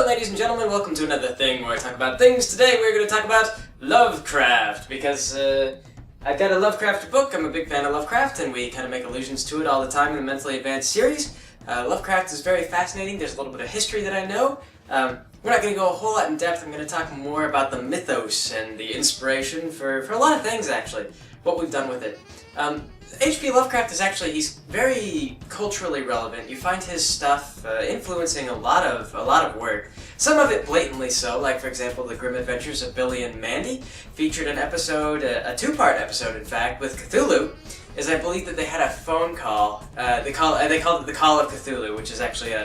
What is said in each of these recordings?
ladies and gentlemen, welcome to another thing where I talk about things. Today we're going to talk about Lovecraft, because I've got a Lovecraft book. I'm a big fan of Lovecraft, and we kind of make allusions to it all the time in the Mentally Advanced series. Lovecraft is very fascinating. There's a little bit of history that I know. We're not going to go a whole lot in depth. I'm going to talk more about the mythos and the inspiration for a lot of things, actually, what we've done with it. HP Lovecraft is actually, he's very culturally relevant. You find his stuff influencing a lot of work. Some of it blatantly so, like for example the Grim Adventures of Billy and Mandy featured an episode, a two-part episode in fact, with Cthulhu, as I believe that they had a phone call. They called it the Call of Cthulhu, which is actually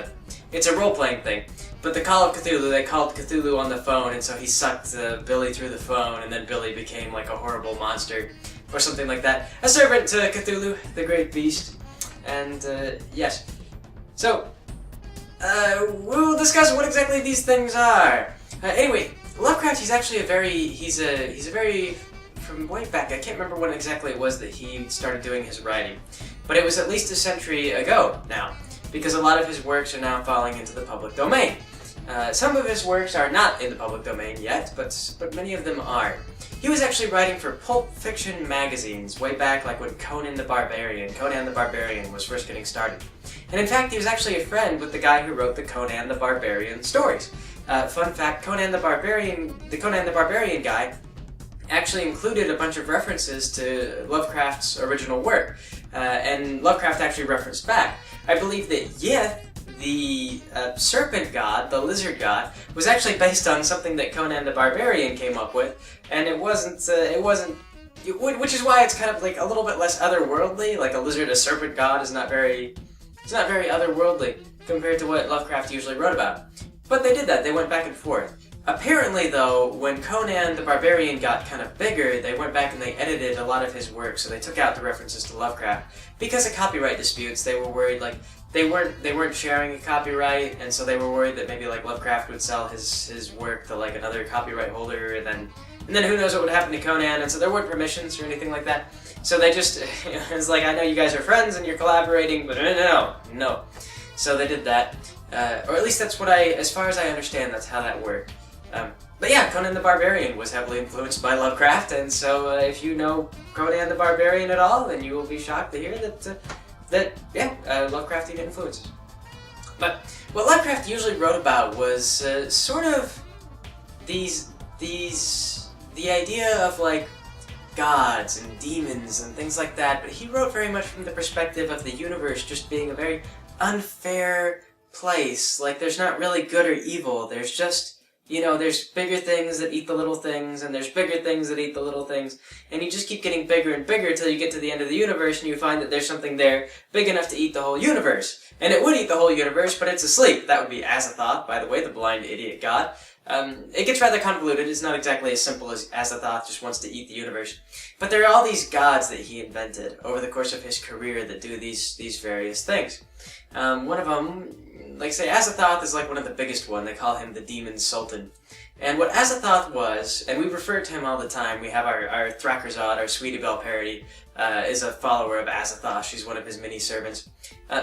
it's a role-playing thing. But the Call of Cthulhu, they called Cthulhu on the phone, and so he sucked Billy through the phone, and then Billy became like a horrible monster. Or something like that. A servant to Cthulhu, the great beast. And, yes. So, we'll discuss what exactly these things are. Anyway, Lovecraft, he's actually he's a very, from way back, I can't remember when exactly it was that he started doing his writing. But it was at least a century ago now, because a lot of his works are now falling into the public domain. Some of his works are not in the public domain yet, but many of them are. He was actually writing for pulp fiction magazines way back, like when Conan the Barbarian was first getting started. And in fact, he was actually a friend with the guy who wrote the Conan the Barbarian stories. Fun fact, the Conan the Barbarian guy actually included a bunch of references to Lovecraft's original work. And Lovecraft actually referenced back. I believe that Yith, the serpent god, the lizard god, was actually based on something that Conan the Barbarian came up with, and it wasn't, which is why it's kind of like a little bit less otherworldly. Like a lizard, a serpent god is not very otherworldly compared to what Lovecraft usually wrote about. But they did that, they went back and forth. Apparently though, when Conan the Barbarian got kind of bigger, they went back and they edited a lot of his work, so they took out the references to Lovecraft. Because of copyright disputes, they were worried, like, they weren't sharing a copyright, and so they were worried that maybe like Lovecraft would sell his work to like another copyright holder, and then who knows what would happen to Conan, and so there weren't permissions or anything like that. So they just, it's like, I know you guys are friends and you're collaborating, but no. So they did that, or at least that's what as far as I understand, that's how that worked. But yeah, Conan the Barbarian was heavily influenced by Lovecraft, and so if you know Conan the Barbarian at all, then you will be shocked to hear that Lovecraftian influences. But what Lovecraft usually wrote about was sort of the idea of like gods and demons and things like that, but he wrote very much from the perspective of the universe just being a very unfair place. Like there's not really good or evil, there's just, there's bigger things that eat the little things, and there's bigger things that eat the little things, and you just keep getting bigger and bigger until you get to the end of the universe and you find that there's something there big enough to eat the whole universe. And it would eat the whole universe, but it's asleep. That would be Azathoth, by the way, the blind idiot god. It gets rather convoluted. It's not exactly as simple as Azathoth just wants to eat the universe. But there are all these gods that he invented over the course of his career that do these various things. One of them, like say Azathoth is like one of the biggest one. They call him the Demon Sultan. And what Azathoth was, and we refer to him all the time, we have our Thrakkerzod, our Sweetie Belle parody, is a follower of Azathoth. She's one of his many servants.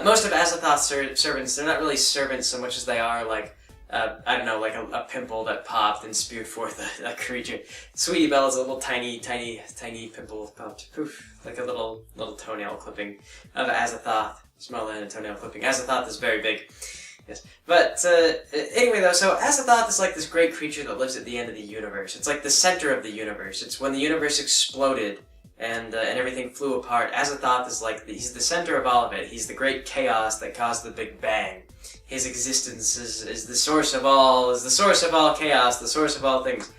Most of Azathoth's servants, they're not really servants so much as they are like, I don't know, like a pimple that popped and spewed forth a creature. Sweetie Belle is a little tiny pimple popped, poof, like a little toenail clipping of Azathoth. Smaller than a toenail clipping. Azathoth is very big. Yes. But anyway though, so Azathoth is like this great creature that lives at the end of the universe. It's like the center of the universe. It's when the universe exploded and everything flew apart. Azathoth is like, he's the center of all of it. He's the great chaos that caused the Big Bang. His existence is the source of all chaos, the source of all things.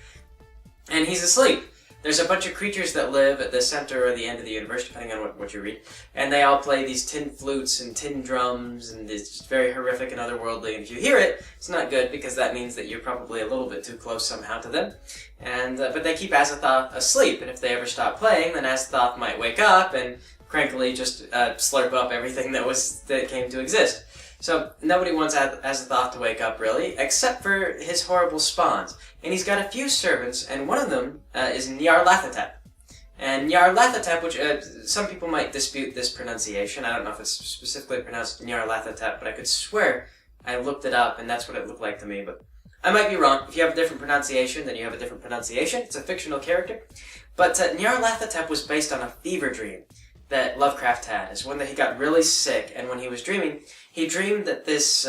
And he's asleep. There's a bunch of creatures that live at the center or the end of the universe, depending on what you read, and they all play these tin flutes and tin drums, and it's just very horrific and otherworldly, and if you hear it, it's not good, because that means that you're probably a little bit too close somehow to them. And but they keep Azathoth asleep, and if they ever stop playing, then Azathoth might wake up and crankily just slurp up everything that came to exist. So nobody wants Azathoth to wake up, really, except for his horrible spawns. And he's got a few servants, and one of them is Nyarlathotep. And Nyarlathotep, which some people might dispute this pronunciation. I don't know if it's specifically pronounced Nyarlathotep, but I could swear I looked it up, and that's what it looked like to me. But I might be wrong. If you have a different pronunciation, then you have a different pronunciation. It's a fictional character. But Nyarlathotep was based on a fever dream that Lovecraft had. It's one that he got really sick, and when he was dreaming, he dreamed that this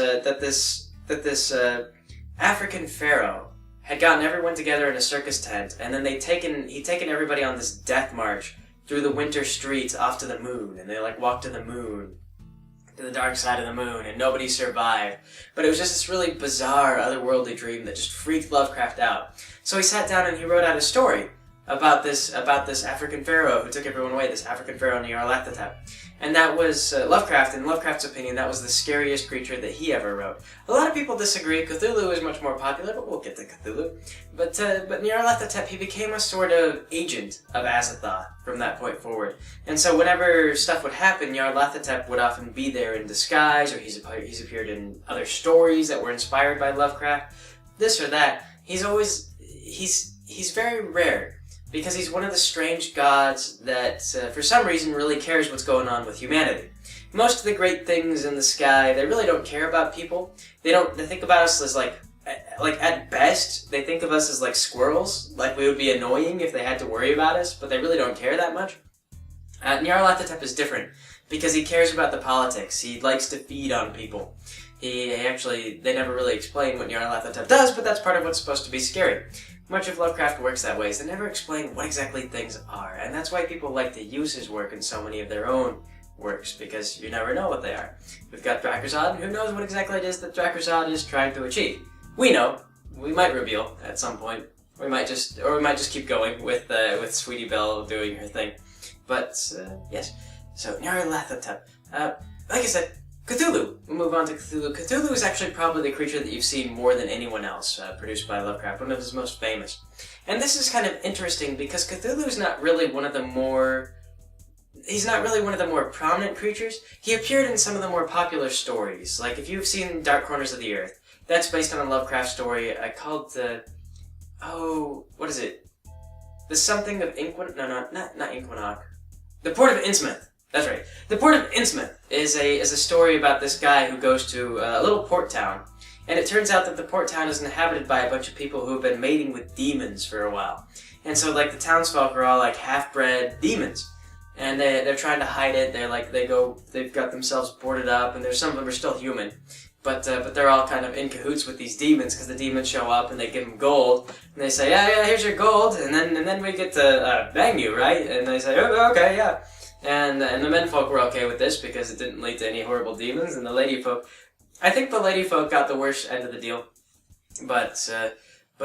African pharaoh had gotten everyone together in a circus tent, and then he'd taken everybody on this death march through the winter streets off to the moon, and they walked to the moon, to the dark side of the moon, and nobody survived. But it was just this really bizarre, otherworldly dream that just freaked Lovecraft out. So he sat down and he wrote out a story about this African pharaoh who took everyone away, this African pharaoh Nyarlathotep. And that was Lovecraft. In Lovecraft's opinion, that was the scariest creature that he ever wrote. A lot of people disagree. Cthulhu is much more popular, but we'll get to Cthulhu. But Nyarlathotep, he became a sort of agent of Azathoth from that point forward. And so whenever stuff would happen, Nyarlathotep would often be there in disguise, or he's appeared in other stories that were inspired by Lovecraft. This or that. He's very rare, because he's one of the strange gods that, for some reason, really cares what's going on with humanity. Most of the great things in the sky, they really don't care about people. They think about us as at best, they think of us as like squirrels, like we would be annoying if they had to worry about us, but they really don't care that much. Nyarlathotep is different, because he cares about the politics. He likes to feed on people. They never really explain what Nyarlathotep does, but that's part of what's supposed to be scary. Much of Lovecraft works that way, is they never explain what exactly things are, and that's why people like to use his work in so many of their own works, because you never know what they are. We've got Drakazad, and who knows what exactly it is that Drakazad is trying to achieve. We know. We might reveal at some point. We might just keep going with Sweetie Belle doing her thing. But, yes. So, Nyarlathotep. Like I said, Cthulhu. We'll move on to Cthulhu. Cthulhu is actually probably the creature that you've seen more than anyone else produced by Lovecraft, one of his most famous. And this is kind of interesting because Cthulhu is not really one of the more prominent creatures. He appeared in some of the more popular stories. Like if you've seen Dark Corners of the Earth, that's based on a Lovecraft story called what is it? The something of Inquin... No, not Inquinoc. The Port of Innsmouth. That's right. The Port of Innsmouth is a story about this guy who goes to a little port town, and it turns out that the port town is inhabited by a bunch of people who have been mating with demons for a while. And so, the townsfolk are all, half-bred demons. And they're trying to hide it. They've got themselves boarded up, and some of them are still human. But they're all kind of in cahoots with these demons, because the demons show up and they give them gold, and they say, yeah, here's your gold, and then we get to bang you, right? And they say, oh, okay, yeah. And the menfolk were okay with this because it didn't lead to any horrible demons, and the ladyfolk, I think the ladyfolk got the worst end of the deal, but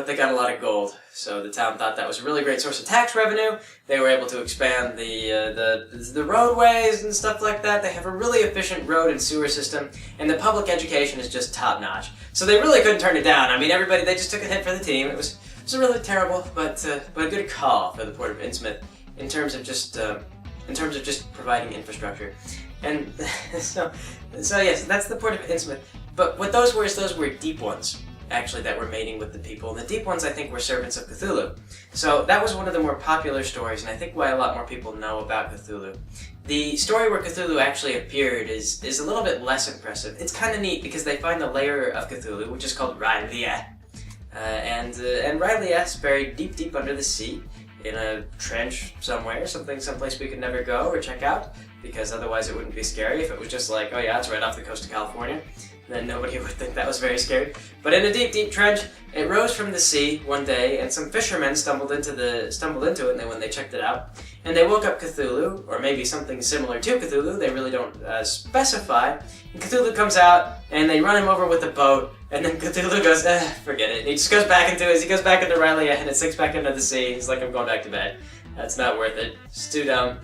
they got a lot of gold, so the town thought that was a really great source of tax revenue. They were able to expand the roadways and stuff like that. They have a really efficient road and sewer system, and the public education is just top notch. So they really couldn't turn it down. I mean, they just took a hit for the team. It was really terrible, but a good call for the Port of Innsmouth in terms of just providing infrastructure. And so yes, that's the Port of Innsmouth. But what those were deep ones, actually, that were mating with the people. And the deep ones, I think, were servants of Cthulhu. So that was one of the more popular stories, and I think why a lot more people know about Cthulhu. The story where Cthulhu actually appeared is a little bit less impressive. It's kind of neat because they find the lair of Cthulhu, which is called R'lyeh. And R'lyeh is buried deep, deep under the sea, in a trench somewhere, someplace we could never go or check out, because otherwise it wouldn't be scary. If it was just like, oh yeah, it's right off the coast of California, then nobody would think that was very scary. But in a deep, deep trench, it rose from the sea one day, and some fishermen stumbled into it, and when they checked it out, and they woke up Cthulhu, or maybe something similar to Cthulhu, they really don't specify, and Cthulhu comes out, and they run him over with a boat, and then Cthulhu goes, forget it, and he just goes back into R'lyeh, and it sinks back into the sea. He's like, I'm going back to bed. That's not worth it. It's too dumb.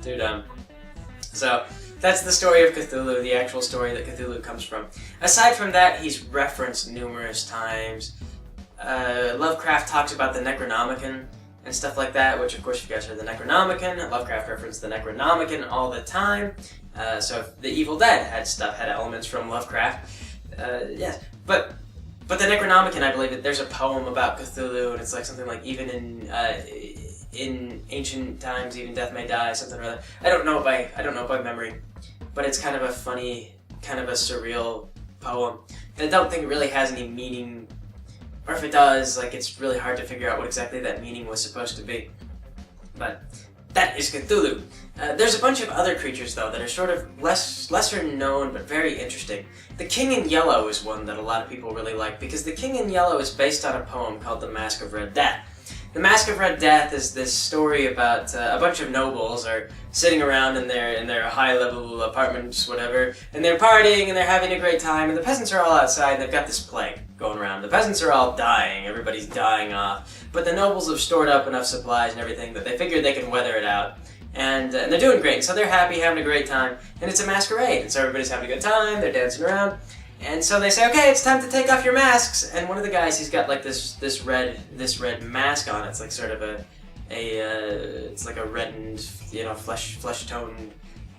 So, that's the story of Cthulhu, the actual story that Cthulhu comes from. Aside from that, he's referenced numerous times. Lovecraft talks about the Necronomicon and stuff like that, which of course you guys heard the Necronomicon. Lovecraft referenced the Necronomicon all the time. So if the Evil Dead had elements from Lovecraft. Yes, but the Necronomicon, I believe that there's a poem about Cthulhu, and it's like something like even in ancient times, even death may die, something or other. I don't know it by memory, but it's kind of a funny, kind of a surreal poem. I don't think it really has any meaning, or if it does, like, it's really hard to figure out what exactly that meaning was supposed to be. But that is Cthulhu. There's a bunch of other creatures, though, that are sort of lesser known but very interesting. The King in Yellow is one that a lot of people really like, because the King in Yellow is based on a poem called The Mask of Red Death. The Mask of Red Death is this story about a bunch of nobles are sitting around in their high-level apartments, whatever, and they're partying and they're having a great time, and the peasants are all outside and they've got this plague going around. The peasants are all dying, everybody's dying off, but the nobles have stored up enough supplies and everything that they figure they can weather it out. And they're doing great, so they're happy, having a great time, and it's a masquerade, and so everybody's having a good time, they're dancing around, and so they say, okay, it's time to take off your masks, and one of the guys, he's got like this red mask on. It's like sort of it's like a reddened, you know, flesh toned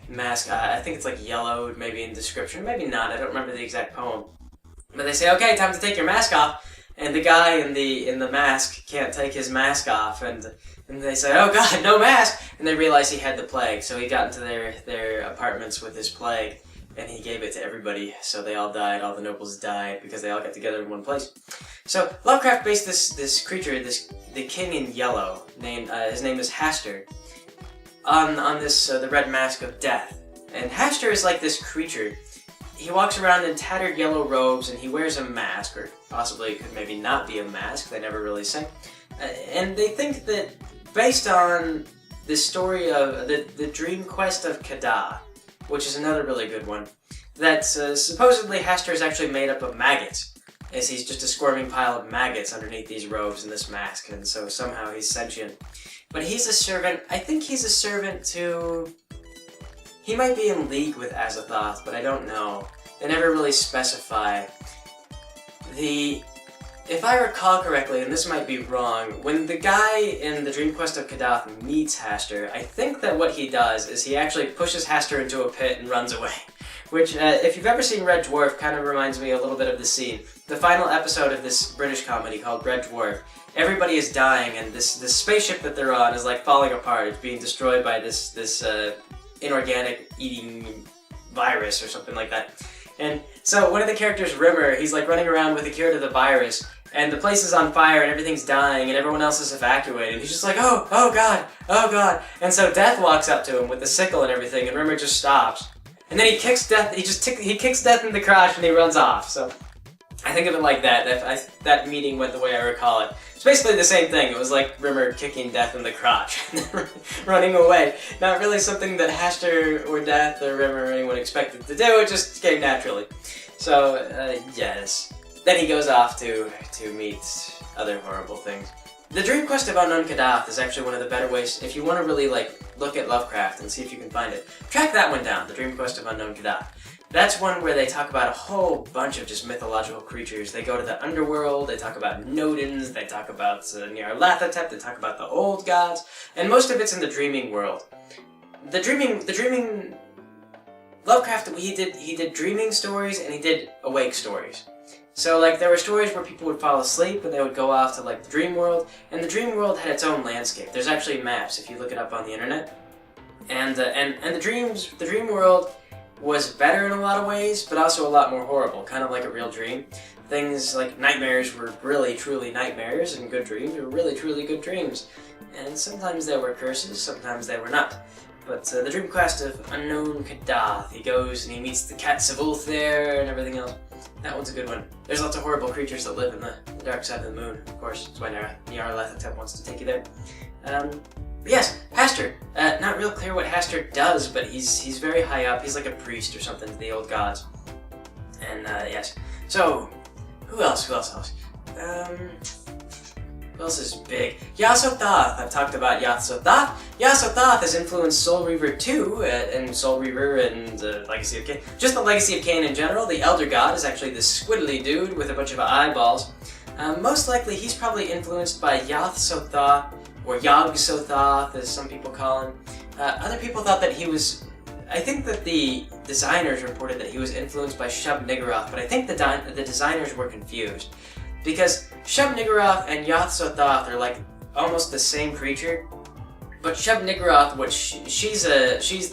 mask. I think it's like yellowed, maybe in description, maybe not. I don't remember the exact poem, but they say, okay, time to take your mask off, and the guy in the mask can't take his mask off, and they say, oh god, no mask, and they realize he had the plague, so he got into their apartments with his plague. And he gave it to everybody, so they all died, all the nobles died, because they all got together in one place. So, Lovecraft based this creature, the King in Yellow, his name is Hastur, on this, the Red Mask of Death. And Hastur is like this creature. He walks around in tattered yellow robes, and he wears a mask, or possibly it could maybe not be a mask, they never really say. And they think that, based on the story of the Dream Quest of Kadah, which is another really good one, that supposedly Hastur is actually made up of maggots, as he's just a squirming pile of maggots underneath these robes and this mask, and so somehow he's sentient. But he's a servant, I think he's a servant to... He might be in league with Azathoth, but I don't know. They never really specify. If I recall correctly, and this might be wrong, when the guy in the Dream Quest of Kadah meets Hastur, I think that what he does is he actually pushes Hastur into a pit and runs away. Which, if you've ever seen Red Dwarf, kind of reminds me a little bit of the scene. The final episode of this British comedy called Red Dwarf. Everybody is dying, and this spaceship that they're on is like falling apart. It's being destroyed by this inorganic eating virus or something like that. And so one of the characters, Rimmer, he's like running around with a cure to the virus, and the place is on fire and everything's dying and everyone else is evacuated. He's just like, oh god, oh god. And so Death walks up to him with the sickle and everything, and Rimmer just stops. And then he kicks Death, he kicks Death in the crotch and he runs off. So I think of it like that. That meeting went the way I recall it. It's basically the same thing. It was like Rimmer kicking Death in the crotch and then running away. Not really something that Hastur or Death or Rimmer or anyone expected to do. It just came naturally. So, yes. Then he goes off to meet other horrible things. The Dream Quest of Unknown Kadath is actually one of the better ways, if you want to really look at Lovecraft and see if you can find it. Track that one down, The Dream Quest of Unknown Kadath. That's one where they talk about a whole bunch of just mythological creatures. They go to the underworld, they talk about Nodens, they talk about Nyarlathotep, they talk about the old gods, and most of it's in the dreaming world. The dreaming Lovecraft, he did dreaming stories and he did awake stories. So, like, there were stories where people would fall asleep and they would go off to, like, the dream world, and the dream world had its own landscape. There's actually maps if you look it up on the internet. And the dream world was better in a lot of ways, but also a lot more horrible, kind of like a real dream. Things like nightmares were really, truly nightmares, and good dreams were really, truly good dreams. And sometimes there were curses, sometimes they were not. But the Dream Quest of Unknown Kadath, he goes and he meets the Cats of Ulth there and everything else. That one's a good one. There's lots of horrible creatures that live in the dark side of the moon, of course. That's why Nyarlathotep wants to take you there. But yes, Hastur. Not real clear what Hastur does, but he's very high up. He's like a priest or something to the old gods. And yes. So, who else? Who else? Who else is big? Yasothoth. I've talked about Yasothoth. Yasothoth has influenced Soul Reaver 2 and Soul Reaver and Legacy of Kain. Just the Legacy of Kain in general. The Elder God is actually this squiddly dude with a bunch of eyeballs. Most likely he's probably influenced by Yath-Sothoth, or Yog-Sothoth as some people call him. Other people thought that he was... I think that the designers reported that he was influenced by Shub-Niggurath, but I think the designers were confused. Because Shub-Niggurath and Yath-Sothoth are like almost the same creature, but Shub-Niggurath, she's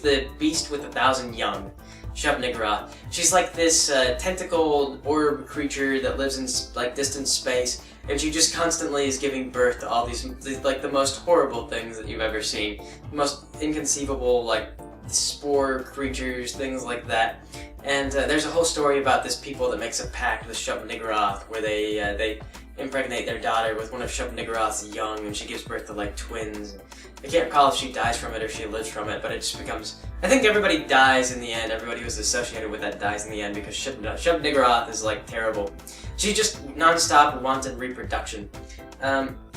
the beast with 1,000 young. Shub-Niggurath. She's like this tentacled orb creature that lives in like distant space, and she just constantly is giving birth to all these like, the most horrible things that you've ever seen. The most inconceivable, like, spore creatures, things like that. And there's a whole story about this people that makes a pact with Shub-Niggurath, where they impregnate their daughter with one of Shub-Niggurath's young, and she gives birth to, like, twins. I can't recall if she dies from it or she lives from it, but it just becomes... I think everybody dies in the end. Everybody who's associated with that dies in the end because Shub-Niggurath is, like, terrible. She just non-stop wanted reproduction.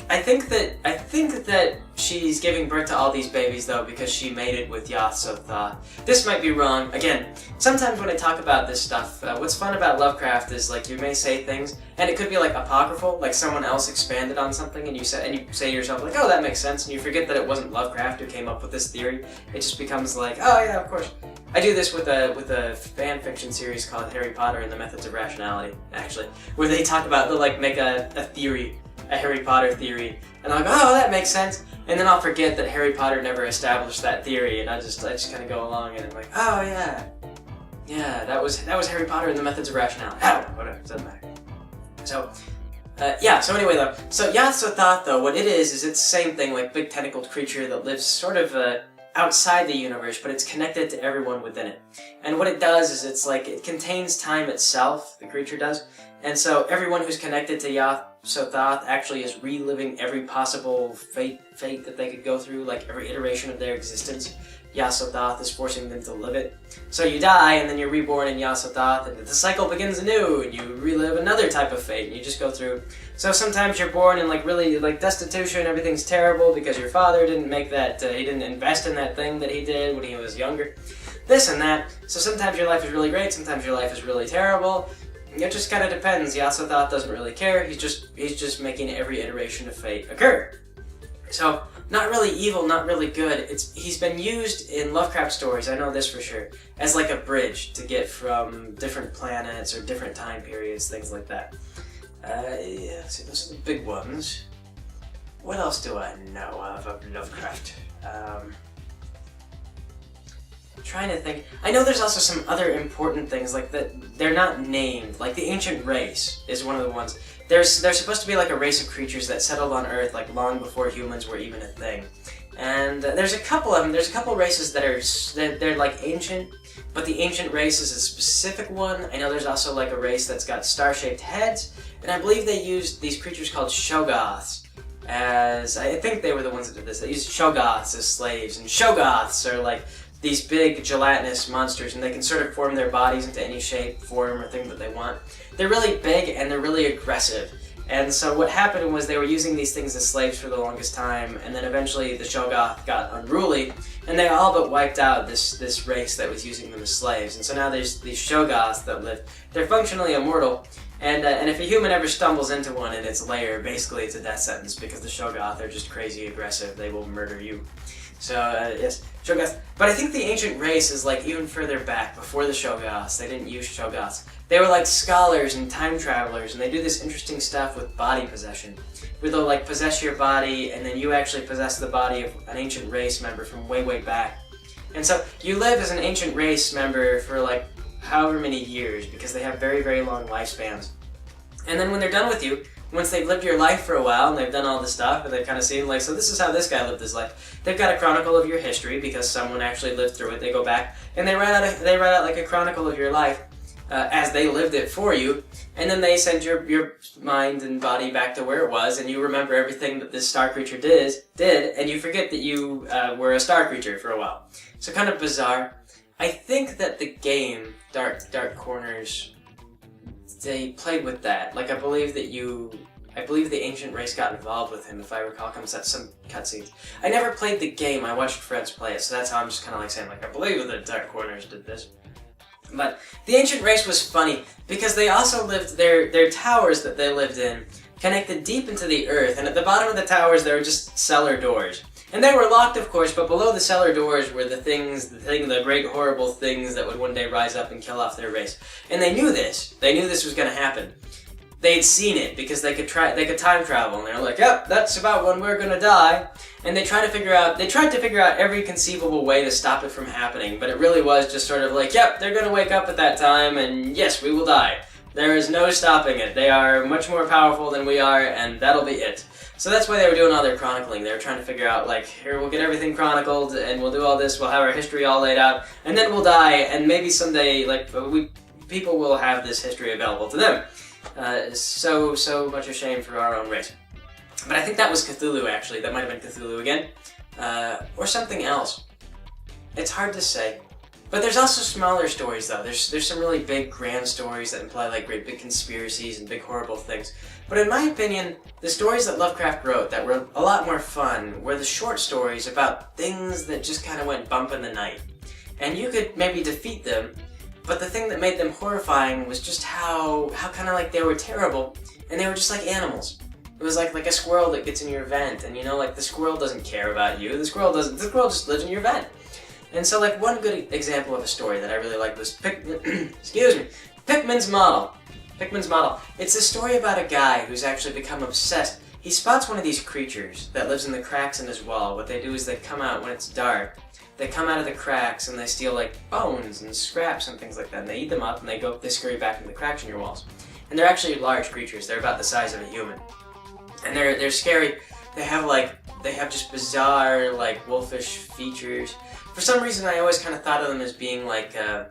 I think that she's giving birth to all these babies, though, because she mated with Yog-Sothoth. This might be wrong. Again, sometimes when I talk about this stuff, what's fun about Lovecraft is, like, you may say things, and it could be, like, apocryphal, like someone else expanded on something, and you say to yourself, like, oh, that makes sense, and you forget that it wasn't Lovecraft who came up with this theory. It just becomes like, oh, yeah, of course. I do this with a fan fiction series called Harry Potter and the Methods of Rationality, actually, where they talk about, they'll, like, make a theory, a Harry Potter theory, and I'm like, oh, that makes sense, and then I'll forget that Harry Potter never established that theory, and I just kind of go along, and I'm like, oh, yeah, that was Harry Potter and the Methods of Rationality. Oh, whatever, it doesn't matter. So, so anyway, though, so Yog-Sothoth, though, what it is it's the same thing, like, big tentacled creature that lives sort of, outside the universe, but it's connected to everyone within it. And what it does is it's like, it contains time itself, the creature does, and so everyone who's connected to Yog-Sothoth actually is reliving every possible fate that they could go through, like every iteration of their existence. Yog-Sothoth is forcing them to live it. So you die, and then you're reborn in Yog-Sothoth, and the cycle begins anew, and you relive another type of fate, and you just go through. So sometimes you're born in, like, really, like, destitution, everything's terrible because your father didn't make that, he didn't invest in that thing that he did when he was younger. This and that. So sometimes your life is really great, sometimes your life is really terrible. It just kind of depends. Yog-Sothoth doesn't really care, he's just making every iteration of fate occur. So, not really evil, not really good. He's been used in Lovecraft stories, I know this for sure, as like a bridge to get from different planets or different time periods, things like that. Yeah, see, those are the big ones. What else do I know of Lovecraft? I'm trying to think. I know there's also some other important things, like that they're not named. Like the ancient race is one of the ones. There's supposed to be like a race of creatures that settled on Earth like long before humans were even a thing. And there's a couple of them. There's a couple races that they're like ancient, but the ancient race is a specific one. I know there's also like a race that's got star-shaped heads, and I believe they used these creatures called Shoggoths as, I think they were the ones that did this. They used Shoggoths as slaves, and Shoggoths are like these big gelatinous monsters, and they can sort of form their bodies into any shape, form, or thing that they want. They're really big and they're really aggressive. And so what happened was they were using these things as slaves for the longest time, and then eventually the Shoggoth got unruly, and they all but wiped out this race that was using them as slaves. And so now there's these Shoggoths that live. They're functionally immortal, and if a human ever stumbles into one in its lair, basically it's a death sentence, because the Shoggoth are just crazy aggressive. They will murder you. So, yes, Shoggoths. But I think the ancient race is like even further back, before the Shoggoths. They didn't use Shoggoths. They were like scholars and time travelers, and they do this interesting stuff with body possession, where they'll like possess your body, and then you actually possess the body of an ancient race member from way, way back. And so you live as an ancient race member for like however many years, because they have very, very long lifespans. And then when they're done with you, once they've lived your life for a while and they've done all this stuff and they've kind of seen, like, so this is how this guy lived his life. They've got a chronicle of your history because someone actually lived through it. They go back and they write out like a chronicle of your life as they lived it for you, and then they send your mind and body back to where it was, and you remember everything that this star creature did, and you forget that you were a star creature for a while. So kind of bizarre. I think that the game Dark Corners, they played with that. Like, I believe the ancient race got involved with him, if I recall, comes at some cutscenes. I never played the game, I watched friends play it, so that's how I'm just kind of like saying, like, I believe that Dark Corners did this. But the ancient race was funny, because they also lived, their towers that they lived in connected deep into the earth, and at the bottom of the towers there were just cellar doors. And they were locked, of course, but below the cellar doors were the great horrible things that would one day rise up and kill off their race. And they knew this. They knew this was going to happen. They'd seen it because they could time travel, and they're like, yep, that's about when we're going to die. And they tried to figure out every conceivable way to stop it from happening, but it really was just sort of like, yep, they're going to wake up at that time, and yes, we will die. There is no stopping it. They are much more powerful than we are, and that'll be it. So that's why they were doing all their chronicling. They were trying to figure out, like, here, we'll get everything chronicled, and we'll do all this, we'll have our history all laid out, and then we'll die, and maybe someday, like, people will have this history available to them. So much a shame for our own race. But I think that was Cthulhu, actually. That might have been Cthulhu again. Or something else. It's hard to say. But there's also smaller stories, though. There's some really big, grand stories that imply, like, great big conspiracies and big, horrible things. But in my opinion, the stories that Lovecraft wrote that were a lot more fun were the short stories about things that just kind of went bump in the night. And you could maybe defeat them, but the thing that made them horrifying was just how kind of like they were terrible, and they were just like animals. It was like a squirrel that gets in your vent, and you know, like, the squirrel doesn't care about you. The squirrel just lives in your vent. And so, like, one good example of a story that I really liked was Pickman's Model. Pickman's Model. It's a story about a guy who's actually become obsessed. He spots one of these creatures that lives in the cracks in his wall. What they do is they come out when it's dark. They come out of the cracks and they steal, like, bones and scraps and things like that. And they eat them up and they scurry back into the cracks in your walls. And they're actually large creatures. They're about the size of a human. And they're scary. They have just bizarre, like, wolfish features. For some reason, I always kind of thought of them as being like the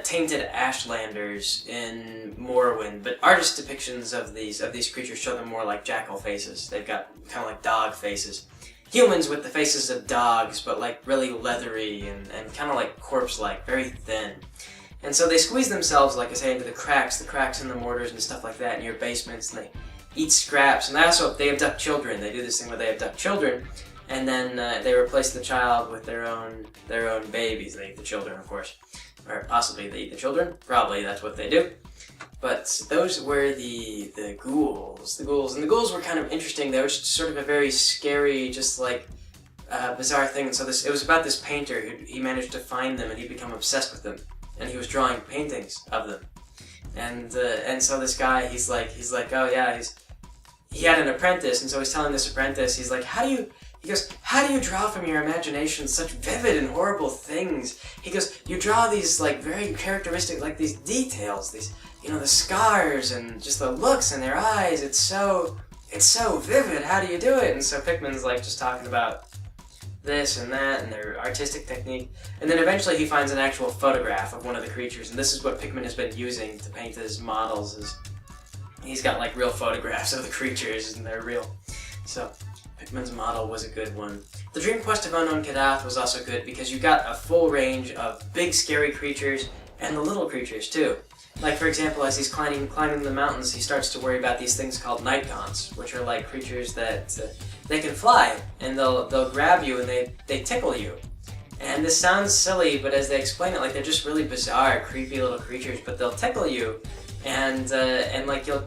tainted Ashlanders in Morrowind, but artist depictions of these creatures show them more like jackal faces. They've got kind of like dog faces. Humans with the faces of dogs, but like really leathery and kind of like corpse-like, very thin. And so they squeeze themselves, like I say, into the cracks in the mortars and stuff like that in your basements, and they eat scraps. And they abduct children. They do this thing where they abduct children. And then they replace the child with their own babies. They eat the children, of course. Or possibly they eat the children. Probably that's what they do. But those were the ghouls. The ghouls. And the ghouls were kind of interesting. They were just sort of a very scary, just like, bizarre thing. And so it was about this painter. He managed to find them and he'd become obsessed with them. And he was drawing paintings of them. And so this guy, he's like, oh yeah, he had an apprentice. And so he's telling this apprentice, he's like, he goes, how do you draw from your imagination such vivid and horrible things? He goes, you draw these, like, very characteristic, like, these details, these, you know, the scars and just the looks in their eyes. It's so vivid. How do you do it? And so Pickman's, like, just talking about this and that and their artistic technique. And then eventually he finds an actual photograph of one of the creatures. And this is what Pickman has been using to paint his models. He's got, like, real photographs of the creatures, and they're real. So Pickman's Model was a good one. The Dream Quest of Unknown Kadath was also good because you got a full range of big scary creatures and the little creatures too. Like, for example, as he's climbing the mountains, he starts to worry about these things called night gaunts, which are like creatures that they can fly and they'll grab you and they tickle you. And this sounds silly, but as they explain it, like, they're just really bizarre, creepy little creatures, but they'll tickle you. And like you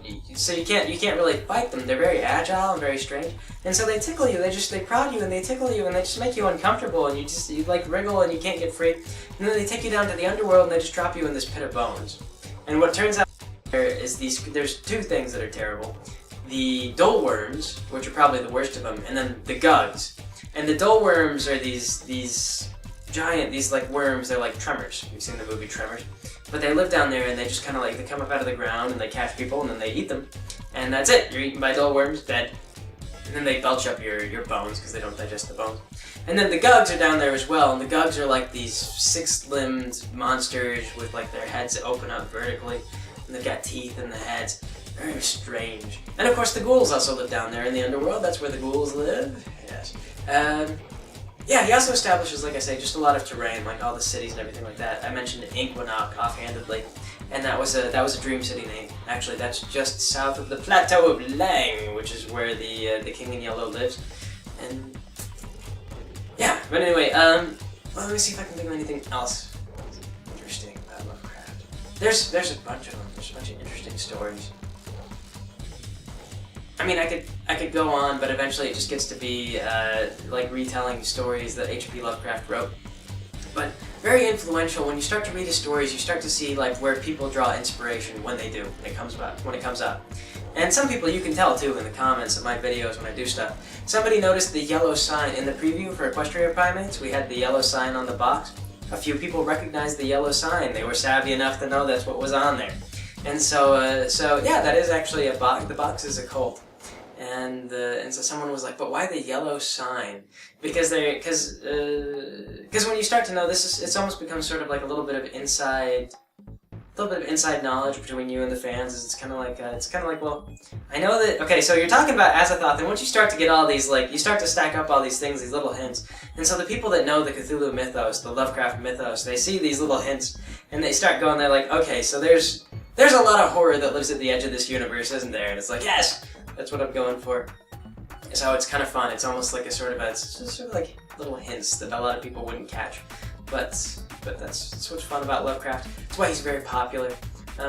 can't really fight them. They're very agile and very strange, and so they tickle you. They prod you and they tickle you and they just make you uncomfortable, and you like wriggle and you can't get free. And then they take you down to the underworld and they just drop you in this pit of bones. And what turns out is there's two things that are terrible: the dole worms, which are probably the worst of them, and then the gugs. And the dole worms are these giant like worms. They're like tremors. You've seen the movie Tremors. But they live down there and they just kind of like, they come up out of the ground and they catch people and then they eat them. And that's it. You're eaten by dull worms, dead. And then they belch up your bones because they don't digest the bones. And then the gugs are down there as well. And the gugs are like these six-limbed monsters with like their heads that open up vertically. And they've got teeth in the heads. Very strange. And of course the ghouls also live down there in the underworld. That's where the ghouls live. Yes. Yeah, he also establishes, like I say, just a lot of terrain, like all the cities and everything like that. I mentioned Inquinoc offhandedly, and that was a Dream City name. Actually, that's just south of the Plateau of Lang, which is where the King in Yellow lives. And yeah, but anyway, well, let me see if I can think of anything else interesting about Lovecraft. There's a bunch of them. There's a bunch of interesting stories. I mean, I could go on, but eventually it just gets to be like retelling stories that HP Lovecraft wrote. But very influential. When you start to read his stories, you start to see like where people draw inspiration when they do, when it comes up. And some people, you can tell too in the comments of my videos when I do stuff. Somebody noticed the yellow sign in the preview for Equestria Primates. We had the yellow sign on the box. A few people recognized the yellow sign. They were savvy enough to know that's what was on there. And so yeah, that is actually a box. The box is a cult. And so someone was like, but why the yellow sign? Because when you start to know this, it's almost becomes sort of like a little bit of inside knowledge between you and the fans. It's kind of like well, I know that. Okay, so you're talking about Azathoth, and once you start to get all these, like, you start to stack up all these things, these little hints, and so the people that know the Cthulhu mythos, the Lovecraft mythos, they see these little hints, and they start going, they're like, okay, so there's a lot of horror that lives at the edge of this universe, isn't there? And it's like, yes, that's what I'm going for. So it's kind of fun. It's almost like it's sort of like little hints that a lot of people wouldn't catch. But that's what's fun about Lovecraft. That's why he's very popular.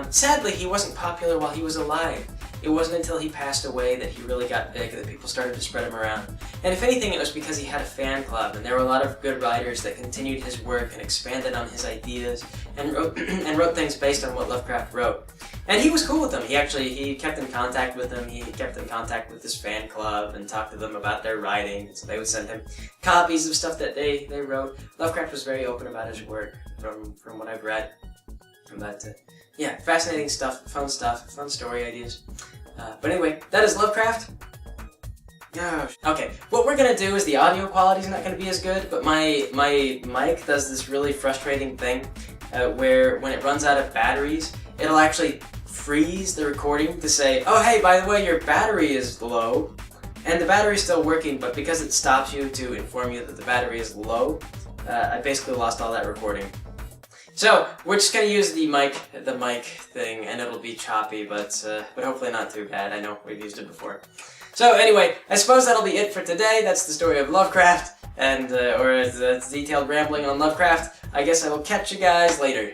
Sadly, he wasn't popular while he was alive. It wasn't until he passed away that he really got big, that people started to spread him around. And if anything, it was because he had a fan club, and there were a lot of good writers that continued his work and expanded on his ideas, and wrote things based on what Lovecraft wrote. And he was cool with them. He kept in contact with them. He kept in contact with his fan club and talked to them about their writing. So they would send him copies of stuff that they wrote. Lovecraft was very open about his work, from what I've read. But yeah, fascinating stuff, fun story ideas. But anyway, that is Lovecraft. Oh, okay, what we're gonna do is the audio quality is not gonna be as good, but my mic does this really frustrating thing where when it runs out of batteries, it'll actually freeze the recording to say, oh hey, by the way, your battery is low. And the battery's still working, but because it stops you to inform you that the battery is low, I basically lost all that recording. So we're just gonna use the mic thing, and it'll be choppy, but hopefully not too bad. I know we've used it before. So anyway, I suppose that'll be it for today. That's the story of Lovecraft, and or the detailed rambling on Lovecraft. I guess I will catch you guys later.